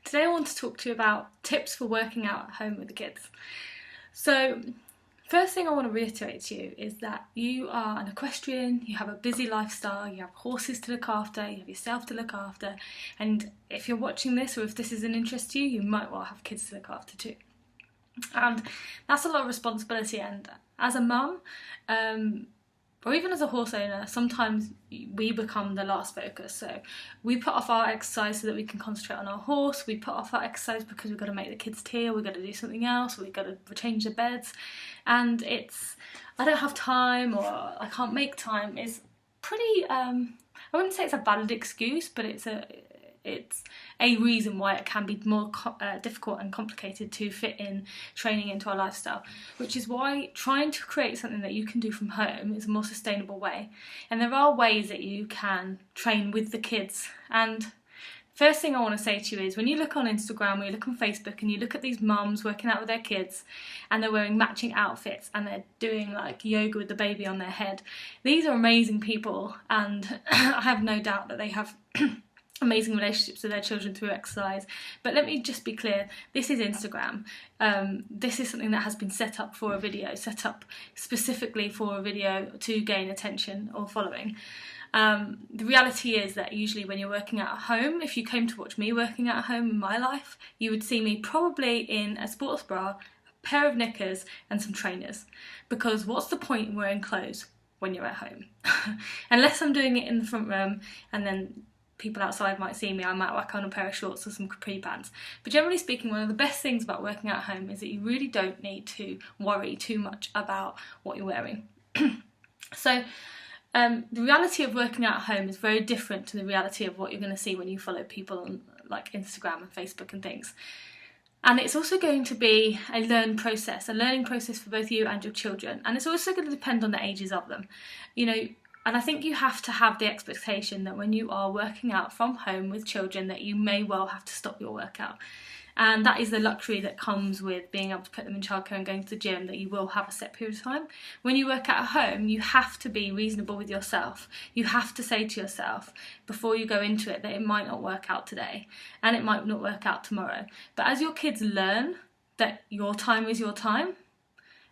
Today I want to talk to you about tips for working out at home with the kids. So first thing I want to reiterate to you is that you are an equestrian, you have a busy lifestyle, you have horses to look after, you have yourself to look after, and if you're watching this or if this is an interest to you, you might well have kids to look after too. And that's a lot of responsibility, and as a mum, or even as a horse owner, sometimes we become the last focus. So we put off our exercise so that we can concentrate on our horse. We put off our exercise because we've got to make the kids tea, we've got to do something else, we've got to change the beds. And I don't have time, or I can't make time is pretty, I wouldn't say it's a valid excuse, but it's a reason why it can be more difficult and complicated to fit in training into our lifestyle, which is why trying to create something that you can do from home is a more sustainable way. And there are ways that you can train with the kids. And first thing I want to say to you is, when you look on Instagram or you look on Facebook and you look at these mums working out with their kids and they're wearing matching outfits and they're doing like yoga with the baby on their head, these are amazing people, and I have no doubt that they have amazing relationships with their children through exercise. But let me just be clear, this is Instagram. This is something that has been set up for a video, set up specifically for a video to gain attention or following. The reality is that usually when you're working out at home, if you came to watch me working out at home in my life, you would see me probably in a sports bra, a pair of knickers and some trainers. Because what's the point in wearing clothes when you're at home? Unless I'm doing it in the front room and then people outside might see me, I might whack on a pair of shorts or some capri pants. But generally speaking, one of the best things about working out at home is that you really don't need to worry too much about what you're wearing. So the reality of working out at home is very different to the reality of what you're going to see when you follow people on like Instagram and Facebook and things. And it's also going to be a learning process for both you and your children. And it's also going to depend on the ages of them. And I think you have to have the expectation that when you are working out from home with children that you may well have to stop your workout. And that is the luxury that comes with being able to put them in childcare and going to the gym, that you will have a set period of time. When you work out at home, you have to be reasonable with yourself. You have to say to yourself before you go into it that it might not work out today and it might not work out tomorrow. But as your kids learn that your time is your time,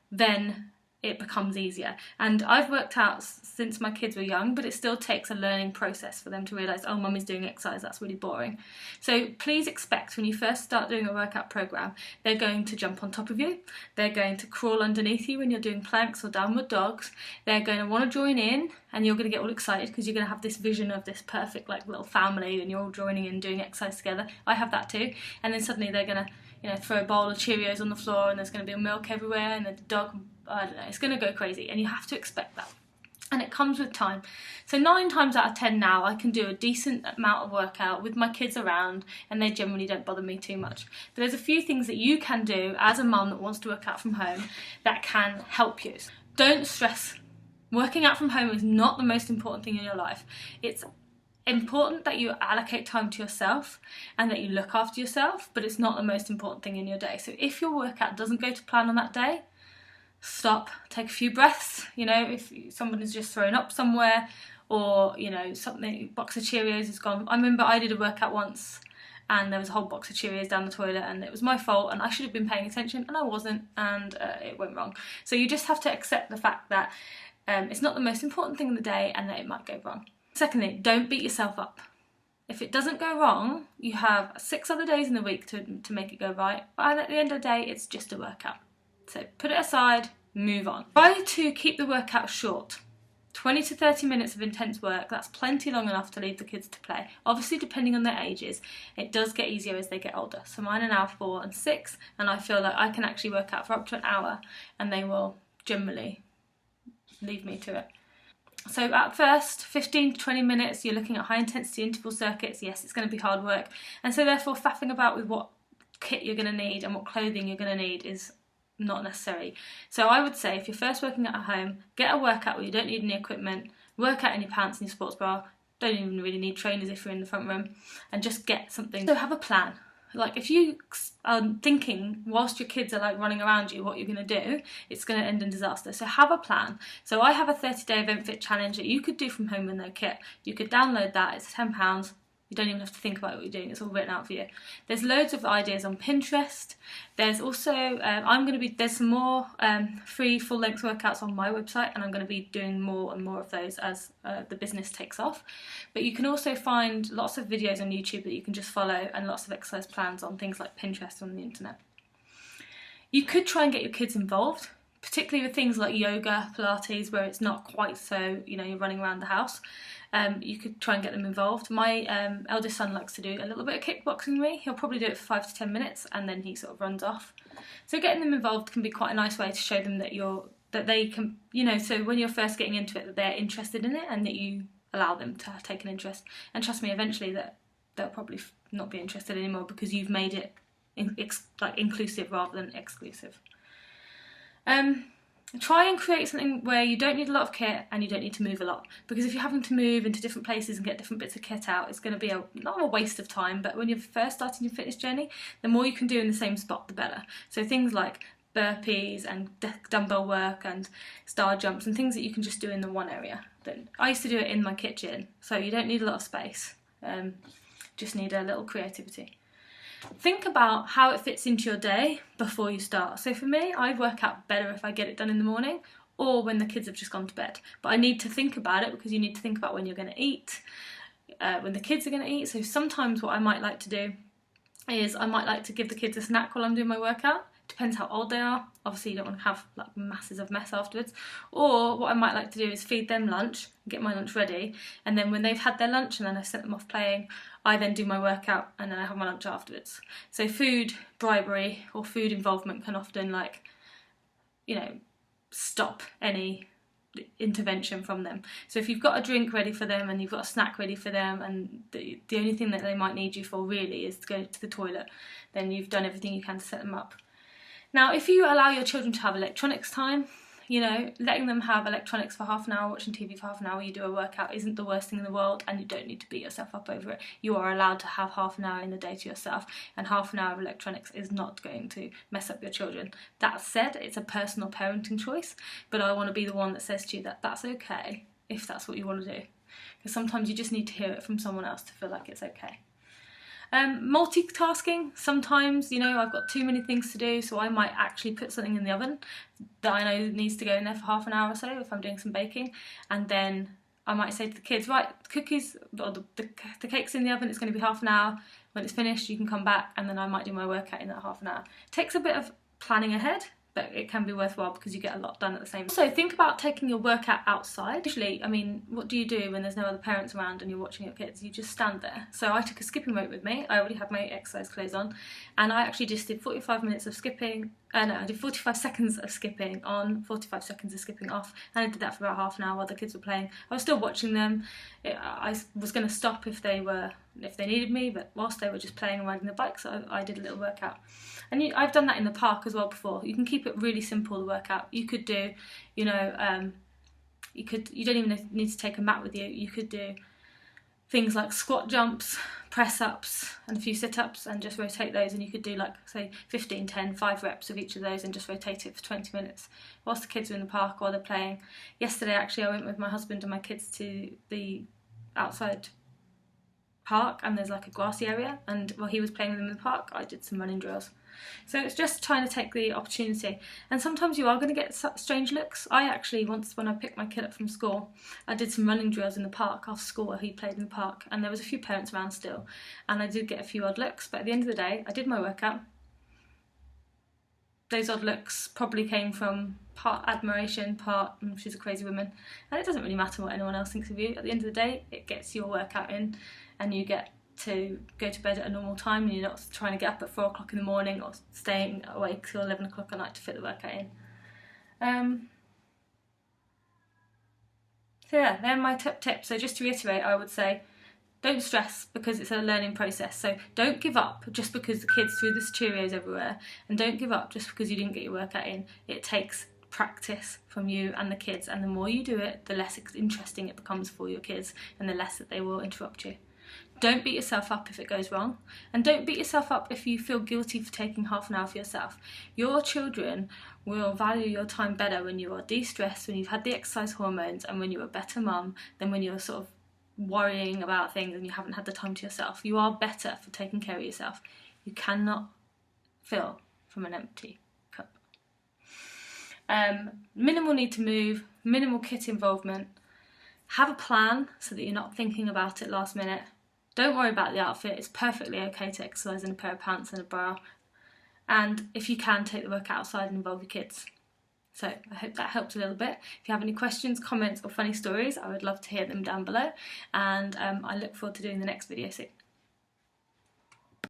then it becomes easier. And I've worked out since my kids were young, but it still takes a learning process for them to realise, oh, mummy's doing exercise, that's really boring. So please expect when you first start doing a workout programme, they're going to jump on top of you, they're going to crawl underneath you when you're doing planks or downward dogs, they're going to want to join in, and you're going to get all excited because you're going to have this vision of this perfect like little family and you're all joining in doing exercise together. I have that too. And then suddenly they're going to throw a bowl of Cheerios on the floor and there's going to be milk everywhere and the dog, I don't know, it's going to go crazy, and you have to expect that. And it comes with time. So 9 times out of 10 now I can do a decent amount of workout with my kids around and they generally don't bother me too much. But there's a few things that you can do as a mum that wants to work out from home that can help you. Don't stress. Working out from home is not the most important thing in your life. It's important that you allocate time to yourself and that you look after yourself, but it's not the most important thing in your day. So if your workout doesn't go to plan on that day, stop, take a few breaths. If someone has just thrown up somewhere, or something, box of Cheerios is gone. I remember I did a workout once and there was a whole box of Cheerios down the toilet and it was my fault and I should have been paying attention and I wasn't, and it went wrong. So you just have to accept the fact that it's not the most important thing in the day and that it might go wrong. Secondly, don't beat yourself up. If it doesn't go wrong, you have 6 other days in the week to make it go right, and at the end of the day, it's just a workout. So put it aside, move on. Try to keep the workout short. 20 to 30 minutes of intense work, that's plenty long enough to leave the kids to play. Obviously, depending on their ages, it does get easier as they get older. So mine are now 4 and 6, and I feel like I can actually work out for up to an hour, and they will generally leave me to it. So at first, 15 to 20 minutes, you're looking at high intensity interval circuits. Yes, it's going to be hard work. And so therefore faffing about with what kit you're going to need and what clothing you're going to need is not necessary. So I would say if you're first working at home, get a workout where you don't need any equipment, work out in your pants and your sports bra, don't even really need trainers if you're in the front room, and just get something. So have a plan. Like if you are thinking whilst your kids are like running around you what you're going to do, it's going to end in disaster. So have a plan. So I have a 30-day Event Fit challenge that you could do from home with no kit. You could download that, it's £10. You don't even have to think about what you're doing, it's all written out for you. There's loads of ideas on Pinterest. There's also, there's some more free full-length workouts on my website, and I'm going to be doing more and more of those as the business takes off. But you can also find lots of videos on YouTube that you can just follow, and lots of exercise plans on things like Pinterest on the internet. You could try and get your kids involved, particularly with things like yoga, Pilates, where it's not quite so, you're running around the house. You could try and get them involved. My eldest son likes to do a little bit of kickboxing with me. He'll probably do it for 5 to 10 minutes and then he sort of runs off. So getting them involved can be quite a nice way to show them that they can, so when you're first getting into it, that they're interested in it and that you allow them to take an interest. And trust me, eventually that they'll probably not be interested anymore because you've made it inclusive rather than exclusive. Try and create something where you don't need a lot of kit and you don't need to move a lot, because if you're having to move into different places and get different bits of kit out, it's going to be not a waste of time, but when you're first starting your fitness journey, the more you can do in the same spot, the better. So things like burpees and dumbbell work and star jumps and things that you can just do in the one area. I used to do it in my kitchen, so you don't need a lot of space, just need a little creativity. Think about how it fits into your day before you start. So for me, I work out better if I get it done in the morning or when the kids have just gone to bed. But I need to think about it because you need to think about when you're going to eat, when the kids are going to eat. So sometimes what I might like to do is I might like to give the kids a snack while I'm doing my workout. Depends how old they are. Obviously you don't want to have masses of mess afterwards. Or what I might like to do is feed them lunch, get my lunch ready, and then when they've had their lunch and then I've sent them off playing, I then do my workout and then I have my lunch afterwards. So food bribery or food involvement can often stop any intervention from them. So if you've got a drink ready for them and you've got a snack ready for them and the only thing that they might need you for really is to go to the toilet, then you've done everything you can to set them up. Now, if you allow your children to have electronics time, letting them have electronics for half an hour, watching TV for half an hour, you do a workout isn't the worst thing in the world, and you don't need to beat yourself up over it. You are allowed to have half an hour in the day to yourself, and half an hour of electronics is not going to mess up your children. That said, it's a personal parenting choice, but I want to be the one that says to you that that's okay if that's what you want to do. Because sometimes you just need to hear it from someone else to feel like it's okay. Multitasking, sometimes, I've got too many things to do, so I might actually put something in the oven that I know needs to go in there for half an hour or so if I'm doing some baking, and then I might say to the kids, right, the cookies, or the cake's in the oven, it's going to be half an hour, when it's finished you can come back, and then I might do my workout in that half an hour. It takes a bit of planning ahead, but it can be worthwhile because you get a lot done at the same time. So think about taking your workout outside. Usually, what do you do when there's no other parents around and you're watching your kids? You just stand there. So I took a skipping rope with me. I already had my exercise clothes on, and I actually just did 45 minutes of skipping. I did 45 seconds of skipping on, 45 seconds of skipping off, and I did that for about half an hour while the kids were playing. I was still watching them. I was going to stop if they needed me, but whilst they were just playing and riding the bike, so I did a little workout. And I've done that in the park as well before. You can keep it really simple, the workout. You could do, you don't even need to take a mat with you. You could do things like squat jumps, press ups, and a few sit ups, and just rotate those. And you could do 15, 10, 5 reps of each of those and just rotate it for 20 minutes whilst the kids are in the park while they're playing. Yesterday, actually, I went with my husband and my kids to the outside park, and there's a grassy area, and while he was playing with them in the park, I did some running drills. So it's just trying to take the opportunity, and sometimes you are going to get strange looks. I actually, once when I picked my kid up from school, I did some running drills in the park after school where he played in the park, and there was a few parents around still, and I did get a few odd looks, but at the end of the day I did my workout. Those odd looks probably came from part admiration, part she's a crazy woman, and it doesn't really matter what anyone else thinks of you. At the end of the day, it gets your workout in, and you get to go to bed at a normal time, and you're not trying to get up at 4 o'clock in the morning or staying awake till 11 o'clock at night to fit the workout in. So yeah, they're my top tips. So just to reiterate, I would say don't stress because it's a learning process. So don't give up just because the kids threw the Cheerios everywhere, and don't give up just because you didn't get your workout in. It takes practice from you and the kids, and the more you do it, the less interesting it becomes for your kids and the less that they will interrupt you. Don't beat yourself up if it goes wrong, and don't beat yourself up if you feel guilty for taking half an hour for yourself. Your children will value your time better when you are de-stressed, when you've had the exercise hormones, and when you're a better mum than when you're sort of worrying about things and you haven't had the time to yourself. You are better for taking care of yourself. You cannot fill from an empty cup. Minimal need to move, minimal kit involvement. Have a plan so that you're not thinking about it last minute. Don't worry about the outfit. It's perfectly okay to exercise in a pair of pants and a bra. And if you can, take the work outside and involve your kids. So I hope that helped a little bit. If you have any questions, comments or funny stories, I would love to hear them down below. And I look forward to doing the next video soon.